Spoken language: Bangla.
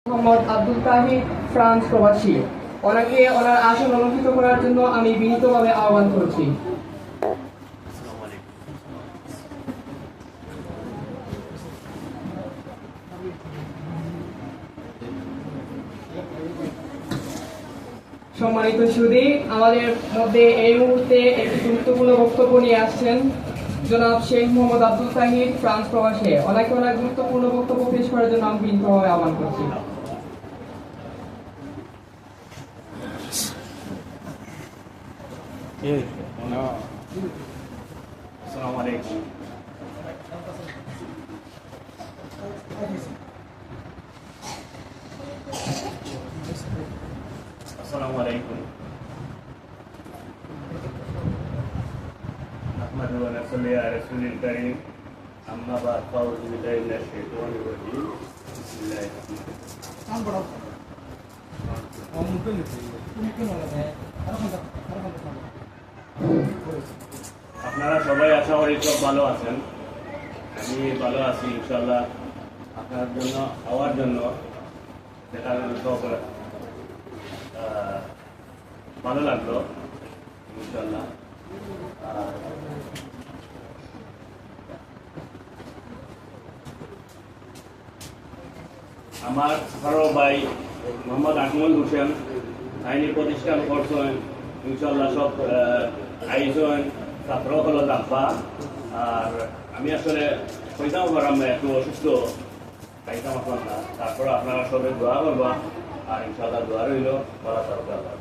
মোহাম্মদ আব্দুল তাহিদ ফ্রান্স প্রবাসী, ওনাকে ওনার আসন অলঙ্কৃত করার জন্য আমি বিনীতভাবে আহ্বান করছি। সম্মানিত সুধী, আমাদের মধ্যে এই মুহূর্তে একটি গুরুত্বপূর্ণ বক্তব্য নিয়ে আসছেন জনাব শেখ মোহাম্মদ আব্দুল তাহিদ ফ্রান্স প্রবাসী। ওনাকে ওনার গুরুত্বপূর্ণ বক্তব্য পেশ করার জন্য আমি বিনীতভাবে আহ্বান করছি। আসসালামু আলাইকুম। আসসালামু আলাইকুম। আহমদু ওয়া নাসাল্লি আলা রাসূলিল কারীম। আম্মা বা'দ, ফাউযু বিল্লাহি মিনাশ শাইতানির রাজীম। বিসমিল্লাহির রাহমানির রহিম। আপনারা সবাই আশা করি সব ভালো আছেন। আমি ভালো আছি ইনশাআল্লাহ। আপনার জন্য হওয়ার জন্য দেখার জন্য সব ভালো লাগলো ইনশাআল্লাহ। আমার বড় ভাই মোহাম্মদ আকমল হোসেন আইনি প্রতিষ্ঠান করছেন ইনশাআল্লাহ। সব আয়োজন ছাত্র হলো দাব্বা। আর আমি আসলে কইতাম পারাম না, একটু অসুস্থ, খাইতাম আপনার না। তারপর আপনারা সবাই দোয়া করবা, আর ইনশাআল্লাহ দোয়া রইল। ভালো থাকবে।